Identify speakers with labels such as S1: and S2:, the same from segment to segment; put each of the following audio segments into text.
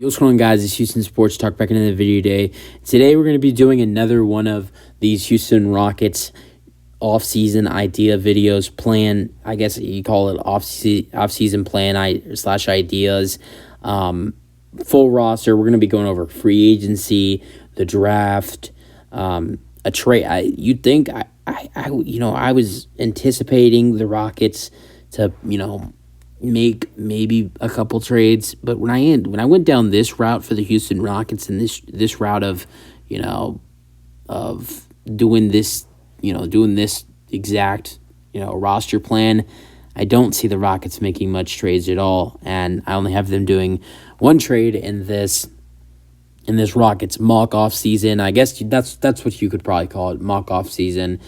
S1: Yo, what's going on, guys? It's Houston Sports Talk back into the video today. Today, we're going to be doing another one of these Houston Rockets off-season idea videos. Plan, I guess you call it off-season plan slash ideas. Full roster. We're going to be going over free agency, the draft, a trade. I was anticipating the Rockets to make maybe a couple trades, but when I went down this route for the Houston Rockets and this route of doing this exact roster plan, I don't see the Rockets making much trades at all, and I only have them doing one trade in this Rockets mock off season. I guess that's what you could probably call it, mock off season.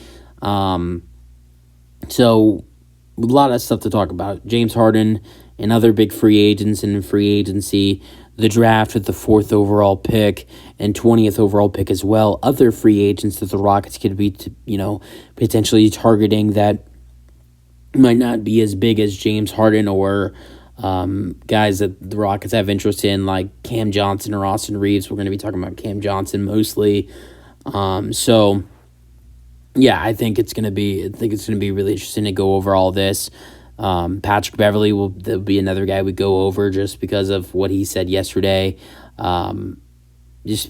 S1: So a lot of stuff to talk about. James Harden and other big free agents in free agency, the draft with the 4th overall pick and 20th overall pick as well. Other free agents that the Rockets could be, potentially targeting that might not be as big as James Harden, or guys that the Rockets have interest in, like Cam Johnson or Austin Reeves. We're going to be talking about Cam Johnson mostly. Yeah, I think it's gonna be really interesting to go over all this. Patrick Beverley will be another guy we go over just because of what he said yesterday. On his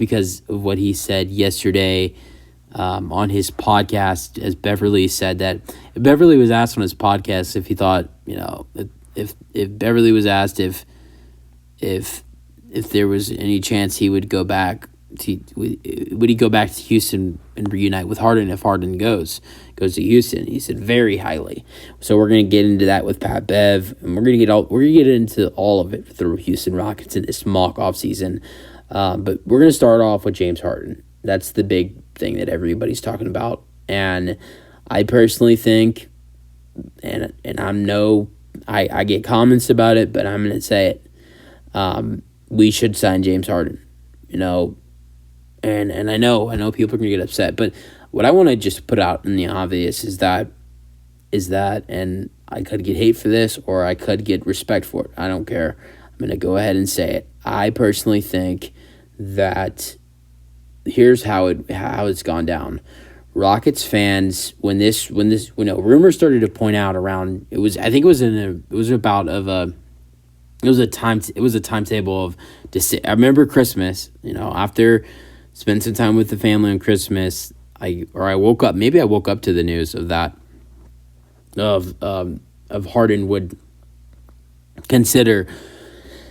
S1: podcast, as Beverley said that Beverley was asked on his podcast if he thought if Beverley was asked if there was any chance he would go back. Would he go back to Houston and reunite with Harden if Harden goes to Houston? He said very highly. So we're going to get into that with Pat Bev, and we're going to get into all of it for the Houston Rockets in this mock offseason. But we're going to start off with James Harden. That's the big thing that everybody's talking about, and I personally think, and I get comments about it, but I'm going to say it. We should sign James Harden. And I know people are going to get upset, but what I want to just put out in the obvious is that, and I could get hate for this or I could get respect for it. I don't care. I'm going to go ahead and say it. I personally think that here's how it's gone down. Rockets fans, when rumors started to point out around, it was a timetable of, I remember Christmas, after spend some time with the family on Christmas. I woke up to the news of that, of Harden would consider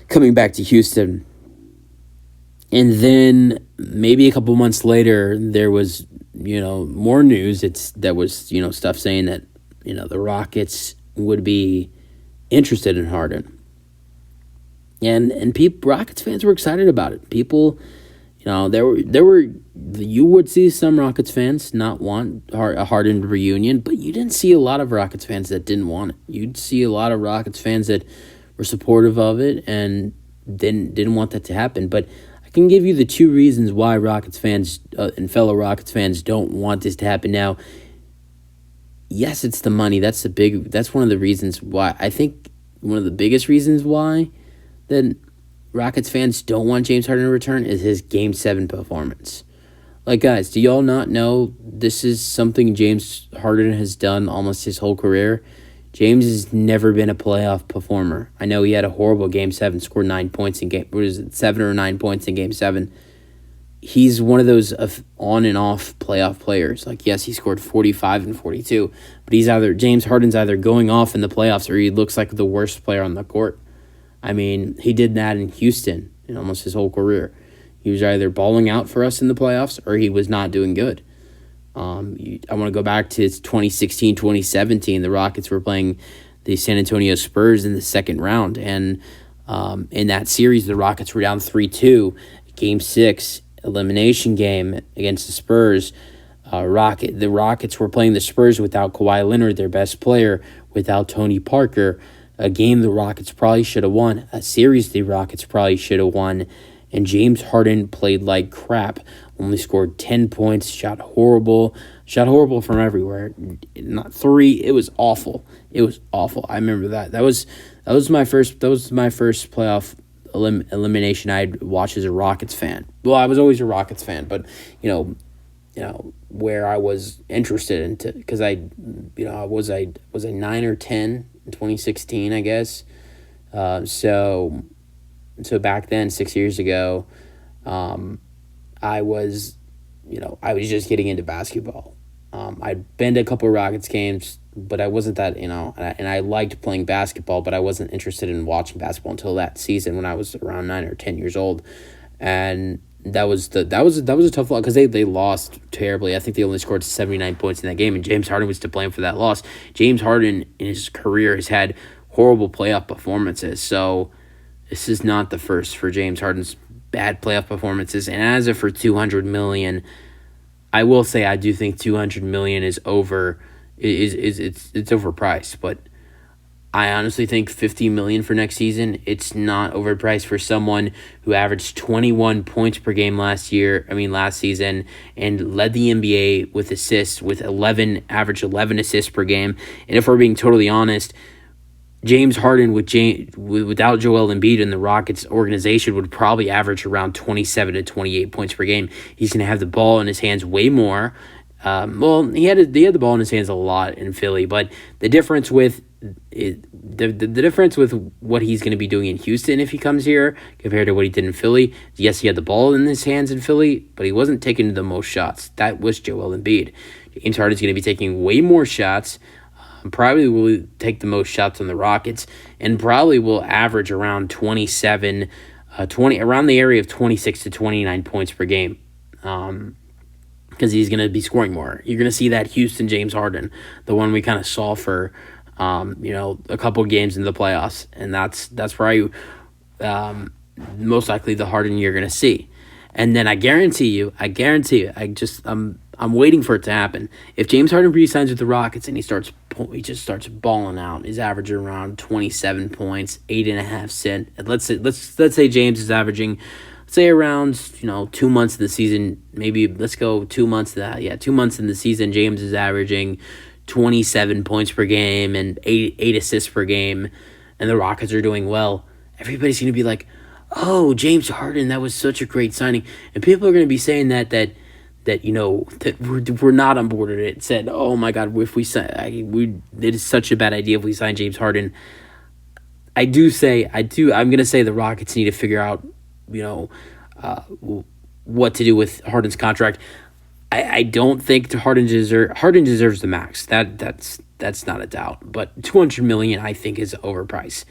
S1: coming back to Houston, and then maybe a couple months later there was more news. That was stuff saying that the Rockets would be interested in Harden, and Rockets fans were excited about it. People. You would see some Rockets fans not want a Harden reunion, but you didn't see a lot of Rockets fans that didn't want it. You'd see a lot of Rockets fans that were supportive of it and didn't want that to happen. But I can give you the two reasons why Rockets fans and fellow Rockets fans don't want this to happen. Now, yes, it's the money. That's one of the reasons why. I think one of the biggest reasons why that Rockets fans don't want James Harden to return is his Game 7 performance. Like, guys, do y'all not know this is something James Harden has done almost his whole career? James has never been a playoff performer. I know he had a horrible Game 7, scored 9 points in 7 or 9 points in Game 7. He's one of those on and off playoff players. Like, yes, he scored 45 and 42, but James Harden's either going off in the playoffs or he looks like the worst player on the court. I mean, he did that in Houston in almost his whole career. He was either balling out for us in the playoffs or he was not doing good. I want to go back to 2016, 2017. The Rockets were playing the San Antonio Spurs in the second round. And in that series, the Rockets were down 3-2. Game 6, elimination game against the Spurs. The Rockets were playing the Spurs without Kawhi Leonard, their best player, without Tony Parker. A game the Rockets probably should have won. A series the Rockets probably should have won. And James Harden played like crap. Only scored 10 points. Shot horrible from everywhere. Not three. It was awful. I remember that. That was my first playoff elimination I'd watch as a Rockets fan. Well, I was always a Rockets fan, but where I was interested into, because I was 9 or 10 in 2016, I guess. So back then, 6 years ago, I was just getting into basketball. I'd been to a couple of Rockets games, but I wasn't that, and I liked playing basketball, but I wasn't interested in watching basketball until that season when I was around 9 or 10 years old. And that was a tough loss because they lost terribly. I think they only scored 79 points in that game, and James Harden was to blame for that loss. James Harden in his career has had horrible playoff performances, so this is not the first for James Harden's bad playoff performances. And as for $200 million, I will say I do think $200 million is it's overpriced, but I honestly think $50 million for next season, it's not overpriced for someone who averaged 21 points per game last season, and led the NBA with assists with 11 assists per game. And if we're being totally honest, James Harden without Joel Embiid in the Rockets organization would probably average around 27 to 28 points per game. He's going to have the ball in his hands way more. He had the ball in his hands a lot in Philly, but the difference with what he's going to be doing in Houston if he comes here compared to what he did in Philly, yes, he had the ball in his hands in Philly, but he wasn't taking the most shots. That was Joel Embiid. James Harden's going to be taking way more shots. Probably will take the most shots on the Rockets, and probably will average around 20 around the area of 26 to 29 points per game. Because he's going to be scoring more. You're going to see that Houston James Harden, the one we kind of saw for, a couple games in the playoffs, and that's probably most likely the Harden you're going to see. And then I guarantee you, I'm waiting for it to happen. If James Harden re-signs with the Rockets and he just starts balling out, he's averaging around 27 points, 8.5 assists. Let's say James is averaging, around 2 months in the season, maybe let's go 2 months. 2 months in the season, James is averaging 27 points per game and eight assists per game, and the Rockets are doing well. Everybody's gonna be like, "Oh, James Harden, that was such a great signing," and people are gonna be saying that we're not on board with it. Said, "Oh my God, if it is such a bad idea if we sign James Harden." I'm gonna say the Rockets need to figure out what to do with Harden's contract. I don't think Harden deserves the max. That's not a doubt. But $200 million I think is overpriced.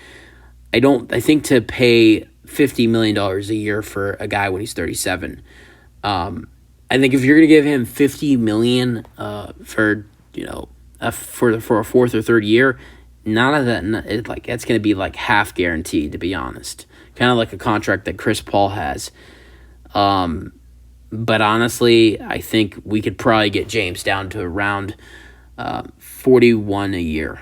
S1: I think to pay $50 million a year for a guy when he's 37. I think if you're gonna give him $50 million for a fourth or third year, none of that. That's gonna be like half guaranteed, to be honest. Kind of like a contract that Chris Paul has. But honestly, I think we could probably get James down to around 41 a year,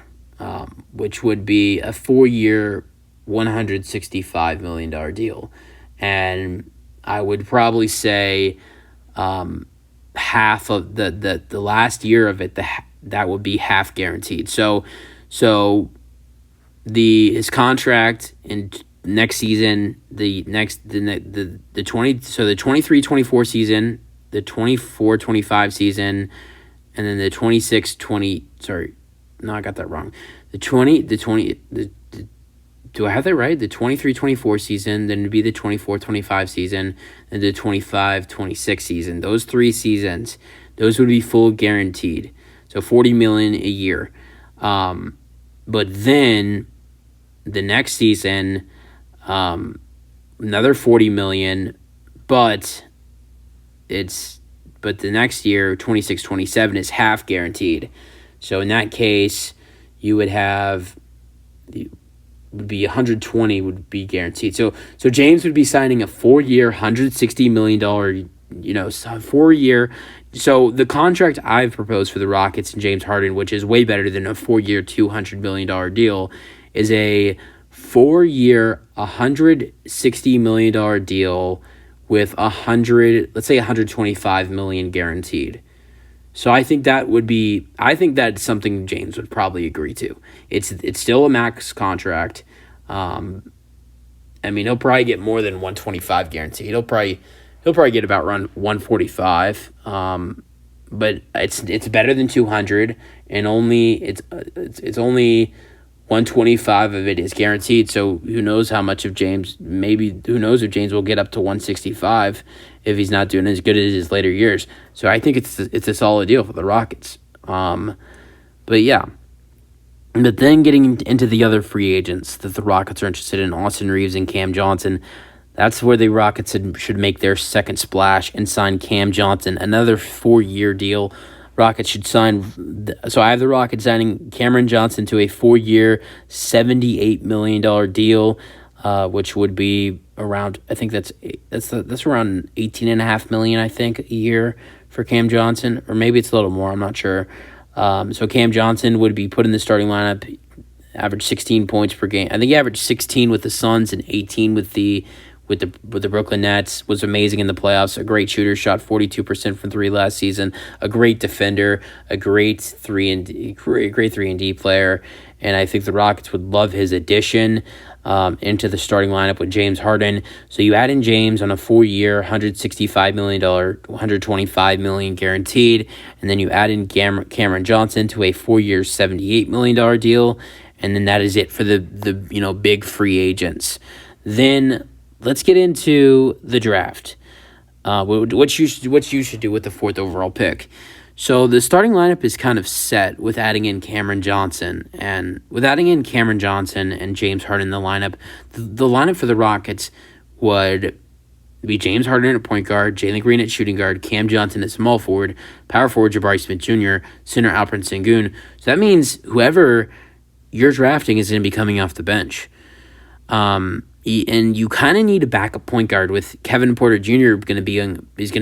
S1: which would be a 4-year, $165 million deal. And I would probably say half of the last year of it, that would be half guaranteed. So his contract in next season, the 23-24 season, the 24-25 season, and then the 26-20. Sorry, no, I got that wrong. Do I have that right? The 23-24 season, then it'd be the 24-25 season, and the 25-26 season. Those 3 seasons, those would be full guaranteed. So $40 million a year. But then the next season, another $40 million, but the next year, 26-27 is half guaranteed. So in that case, you would have would be 120 would be guaranteed. So James would be signing a 4-year, $160 million, 4-year. So the contract I've proposed for the Rockets and James Harden, which is way better than a 4-year, $200 million deal, is a 4-year, $160 million deal with $125 million guaranteed. So I think that's something James would probably agree to. It's still a max contract, and I mean, he'll probably get more than 125 guaranteed. He'll probably get about around 145. But it's better than 200, and it's only 125 of it is guaranteed. So who knows how much of James? Maybe who knows if James will get up to 165 if he's not doing as good as his later years. So I think it's a solid deal for the Rockets. But yeah. But then getting into the other free agents that the Rockets are interested in, Austin Reeves and Cam Johnson, that's where the Rockets should make their second splash and sign Cam Johnson, another 4-year deal. Rockets should sign. So I have the Rockets signing Cameron Johnson to a 4-year, $78 million deal, which would be around. I think that's around $18.5 million. I think a year for Cam Johnson, or maybe it's a little more. I'm not sure. So Cam Johnson would be put in the starting lineup, average 16 points per game. I think he averaged 16 with the Suns and 18 with the Brooklyn Nets. Was amazing in the playoffs. A great shooter, shot 42% from three last season. A great defender, a great 3-and-D player, and I think the Rockets would love his addition into the starting lineup with James Harden. So you add in James on a 4-year, $165 million, $125 million guaranteed, and then you add in Cameron Johnson to a 4-year, $78 million deal, and then that is it for the big free agents. Then let's get into the draft. What you should do with the 4th overall pick. So the starting lineup is kind of set with adding in Cameron Johnson. And with adding in Cameron Johnson and James Harden in the lineup, the lineup for the Rockets would be James Harden at point guard, Jalen Green at shooting guard, Cam Johnson at small forward, power forward Jabari Smith Jr., center Alperen Sengun. So that means whoever you're drafting is going to be coming off the bench. And you kind of need a backup point guard with Kevin Porter Jr. is going to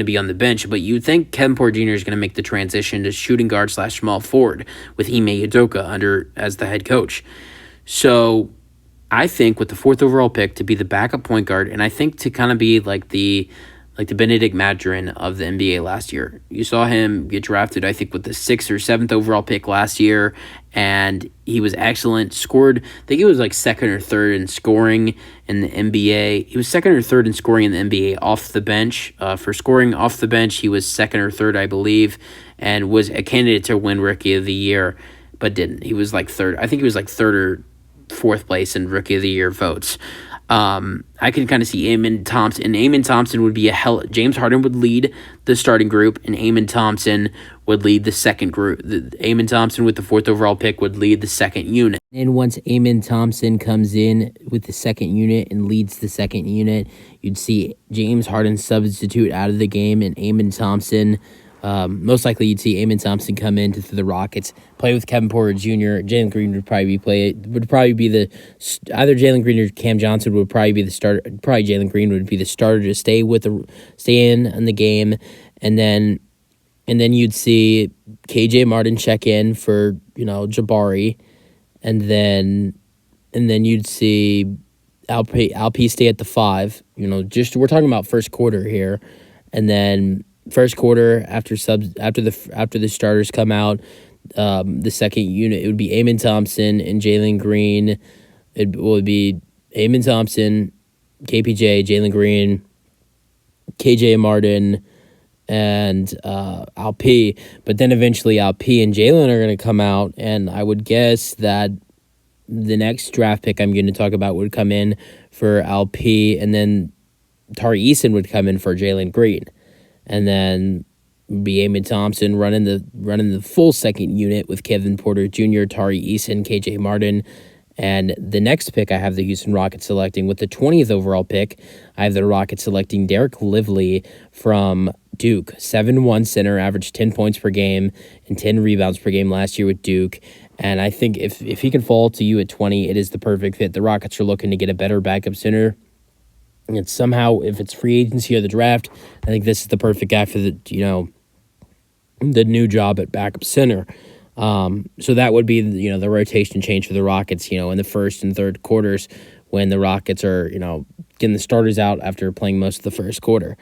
S1: be on the bench, but you think Kevin Porter Jr. is going to make the transition to shooting guard / small forward with Ime Udoka as the head coach. So I think with the 4th overall pick to be the backup point guard, and I think to kind of be like the Benedict Mathurin of the NBA last year. You saw him get drafted, I think, with the 6th or 7th overall pick last year, and he was excellent. Scored, I think he was like 2nd or 3rd in scoring in the NBA. He was 2nd or 3rd in scoring in the NBA off the bench. For scoring off the bench, he was 2nd or 3rd, I believe, and was a candidate to win Rookie of the Year, but didn't. He was like 3rd. I think he was like 3rd or 4th place in Rookie of the Year votes. I can kind of see Amen Thompson. And Amen Thompson would be James Harden would lead the starting group, and Amen Thompson would lead the second group. Amen Thompson with the 4th overall pick would lead the second unit. And once Amen Thompson comes in with the second unit and leads the second unit, you'd see James Harden substitute out of the game, and Amen Thompson. Most likely, you'd see Amen Thompson come in for the Rockets, play with Kevin Porter Jr. Jalen Green would probably be either Jalen Green or Cam Johnson would probably be the starter. Probably Jalen Green would be the starter to stay in the game, and then you'd see KJ Martin check in for Jabari, and then you'd see Alp stay at the 5. We're talking about first quarter here, and then. First quarter after the starters come out, the second unit it would be Amen Thompson and Jalen Green. It would be Amen Thompson, KPJ, Jalen Green, KJ Martin, and Alp. But then eventually Alp and Jalen are going to come out, and I would guess that the next draft pick I'm going to talk about would come in for Alp, and then Tari Eason would come in for Jalen Green. And then be Amen Thompson running the full second unit with Kevin Porter Jr., Tari Eason, KJ Martin. And the next pick I have the Houston Rockets selecting with the 20th overall pick. I have the Rockets selecting Derek Lively from Duke. 7'1" center, averaged 10 points per game and 10 rebounds per game last year with Duke. And I think if he can fall to you at 20, it is the perfect fit. The Rockets are looking to get a better backup center. And somehow, if it's free agency or the draft, I think this is the perfect guy for the new job at backup center. So that would be the rotation change for the Rockets. In the first and third quarters when the Rockets are getting the starters out after playing most of the first quarter.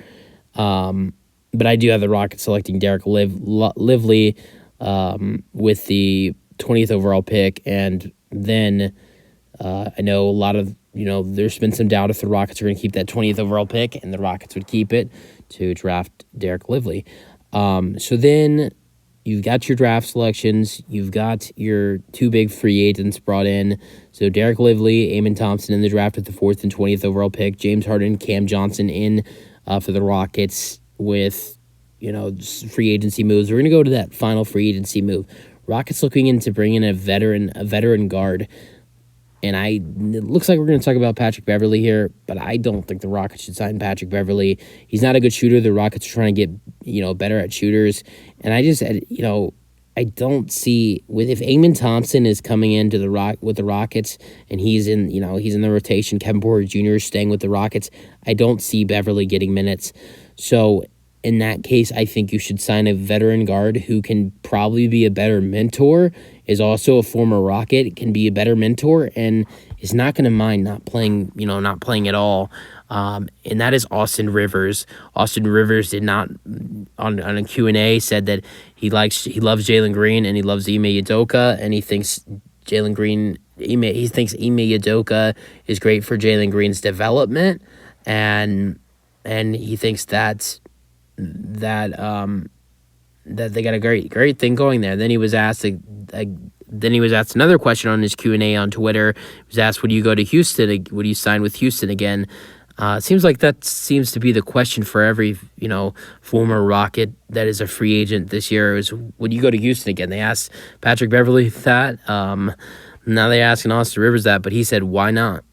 S1: But I do have the Rockets selecting Derek Lively with the 20th overall pick, and then I know a lot of there's been some doubt if the Rockets are going to keep that 20th overall pick, and the Rockets would keep it to draft Derek Lively. So then you've got your draft selections. You've got your two big free agents brought in. So Derek Lively, Amon Thompson in the draft with the 4th and 20th overall pick. James Harden, Cam Johnson in for the Rockets with, free agency moves. We're going to go to that final free agency move. Rockets looking into bringing a veteran guard. And it looks like we're going to talk about Patrick Beverley here, but I don't think the Rockets should sign Patrick Beverley. He's not a good shooter. The Rockets are trying to get, better at shooters. And I don't see if Amon Thompson is coming into with the Rockets and he's in the rotation. Kevin Porter Jr. is staying with the Rockets. I don't see Beverley getting minutes. So in that case, I think you should sign a veteran guard who can probably be a better mentor, is also a former Rocket, can be a better mentor, and is not going to mind not playing at all. And that is Austin Rivers. Austin Rivers did not, on a Q&A, said that he loves Jalen Green and he loves Ime Udoka, and he thinks Ime Udoka is great for Jalen Green's development, and he thinks that they got a great thing going there. Then he was asked another question on his Q&A on Twitter. He was asked, would you go to Houston? Would you sign with Houston again? It seems like that seems to be the question for every former Rocket that is a free agent this year, is would you go to Houston again? They asked Patrick Beverley that. Now they're asking Austin Rivers that, but he said, why not? ?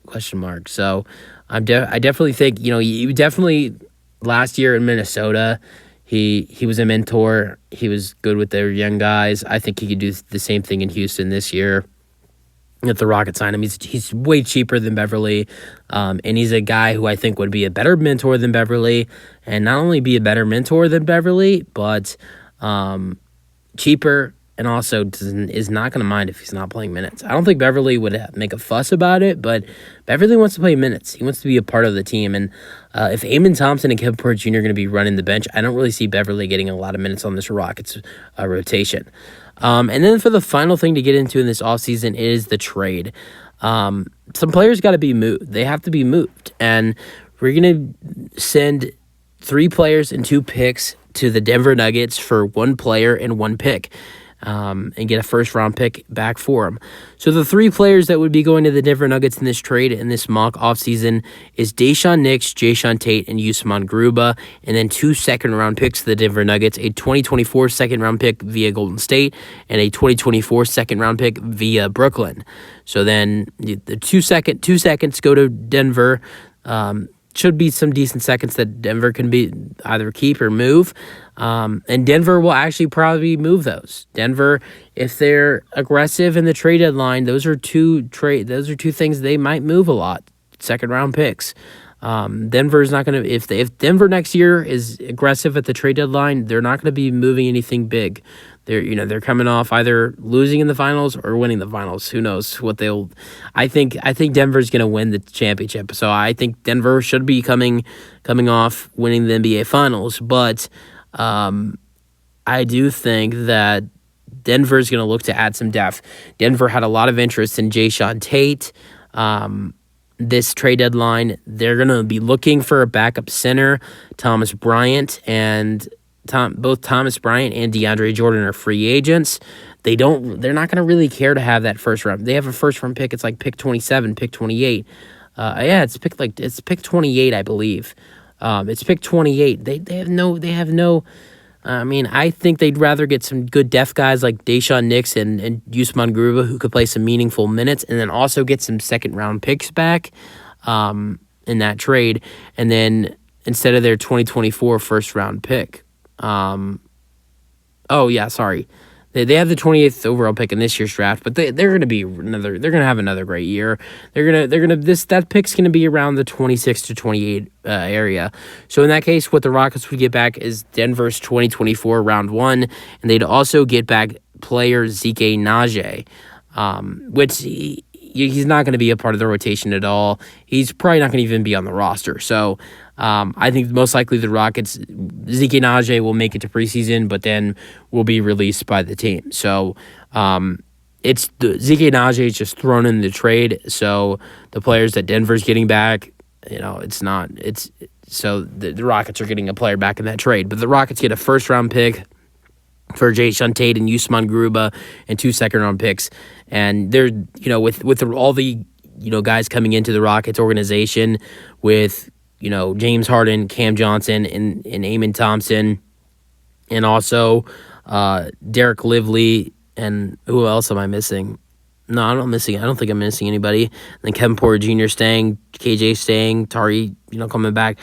S1: So I definitely think you definitely. Last year in Minnesota, he was a mentor. He was good with their young guys. I think he could do the same thing in Houston this year. If the Rockets sign him, he's way cheaper than Beverley, and he's a guy who I think would be a better mentor than Beverley, and not only be a better mentor than Beverley, but cheaper, and also is not going to mind if he's not playing minutes. I don't think Beverley would make a fuss about it, but Beverley wants to play minutes. He wants to be a part of the team, and if Amon Thompson and Kevin Porter Jr. are going to be running the bench, I don't really see Beverley getting a lot of minutes on this Rockets rotation. And then for the final thing to get into in this offseason is the trade. Some players got to be moved. They have to be moved, and we're going to send 3 players and 2 picks to the Denver Nuggets for 1 player and 1 pick. And get a first-round pick back for him. So the 3 players that would be going to the Denver Nuggets in this trade, in this mock offseason, is Daishan Nix, Jayshawn Tate, and Usman Garuba, and then 2 second-round picks to the Denver Nuggets, a 2024 second-round pick via Golden State, and a 2024 second-round pick via Brooklyn. So then the 2 seconds go to Denver. Should be some decent seconds that Denver can be either keep or move. And Denver will actually probably move those. Denver, if they're aggressive in the trade deadline, those are two things they might move a lot. Second round picks. Denver's not going to, if Denver next year is aggressive at the trade deadline, they're not going to be moving anything big. They're coming off either losing in the finals or winning the finals. Who knows what they'll. I think Denver's going to win the championship. So I think Denver should be coming off winning the NBA finals, but I do think that Denver's going to look to add some depth. Denver had a lot of interest in Jayshawn Tate. This trade deadline, they're going to be looking for a backup center. Thomas Bryant and DeAndre Jordan are free agents. They're not going to really care to have that first round. They have a first round pick. It's like pick 27, pick 28. It's pick 28, I believe. It's pick 28. They have no. I think they'd rather get some good depth guys like Daishan Nix and Usman Garuba who could play some meaningful minutes, and then also get some second round picks back in that trade, and then instead of their 2024 first round pick. They have the 28th overall pick in this year's draft, but they're going to have another great year. That pick's going to be around the 26 to 28 area. So in that case, what the Rockets would get back is Denver's 2024 round 1, and they'd also get back player Zeke Naji, which he's not going to be a part of the rotation at all. He's probably not going to even be on the roster. So I think most likely the Rockets, Zeke Naji will make it to preseason, but then will be released by the team. So it's Zeke Najee is just thrown in the trade. So the players that Denver's getting back, it's not. So the Rockets are getting a player back in that trade. But the Rockets get a first-round pick for Jason Tate and Usman Garuba and 2 second-round picks. And they're, with all the, guys coming into the Rockets organization with, James Harden, Cam Johnson, and Amon Thompson, and also Derek Lively, and who else am I missing? No, I'm not missing. I don't think I'm missing anybody. And then Kevin Porter Jr. staying, KJ staying, Tari, coming back.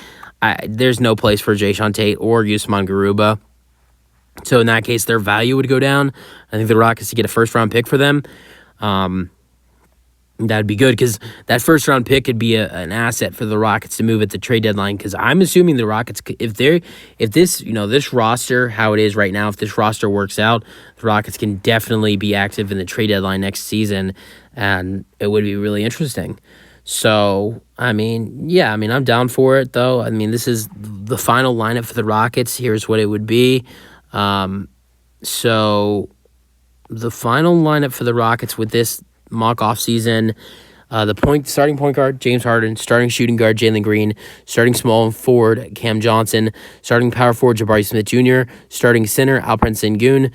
S1: There's no place for Jason Tate or Usman Garuba. So in that case, their value would go down. I think the Rockets to get a first-round pick for them. That'd be good because that first-round pick could be an asset for the Rockets to move at the trade deadline. Because I'm assuming the Rockets, if this roster, how it is right now, if this roster works out, the Rockets can definitely be active in the trade deadline next season, and it would be really interesting. So, I'm down for it, though. This is the final lineup for the Rockets. Here's what it would be. So the final lineup for the Rockets with this mock offseason, starting point guard, James Harden, starting shooting guard, Jalen Green, starting small forward, Cam Johnson, starting power forward, Jabari Smith Jr., starting center, Alperen Sengun,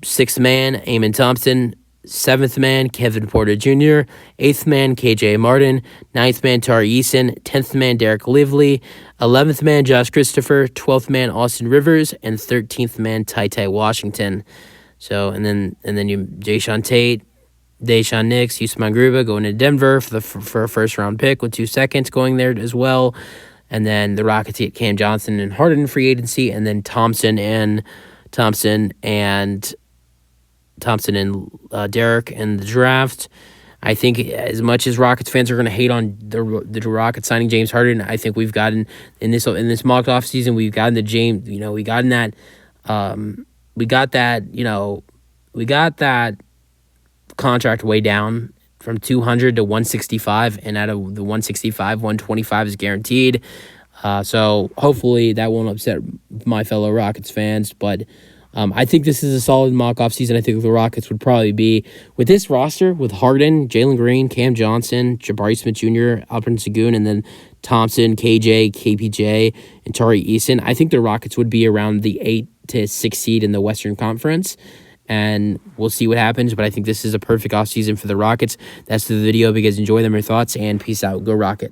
S1: 6th man, Amon Thompson, 7th man, Kevin Porter Jr., 8th man, KJ Martin, 9th man, Tari Eason, 10th man, Derek Lively, 11th man, Josh Christopher, 12th man, Austin Rivers, and 13th man, Ty Washington. So, and then you Jason Tate, Deshaun Nix, Usman Garuba going to Denver for a first-round pick with 2 seconds going there as well. And then the Rockets get Cam Johnson and Harden in free agency, and then Thompson and Derek in the draft. I think as much as Rockets fans are going to hate on the Rockets signing James Harden, I think we've gotten in this mock off season, we've gotten the James, we got that contract way down from 200 to 165, and out of the 165, 125 is guaranteed. So hopefully that won't upset my fellow Rockets fans, but I think this is a solid mock-off season. I think the Rockets would probably be, with this roster, with Harden, Jalen Green, Cam Johnson, Jabari Smith Jr., Alperen Sengun, and then Thompson, KJ, KPJ, and Tari Eason, I think the Rockets would be around the 8 to 6 seed in the Western Conference, and we'll see what happens, but I think this is a perfect offseason for the Rockets. That's the video. If you guys enjoy them, your thoughts, and peace out. Go Rockets.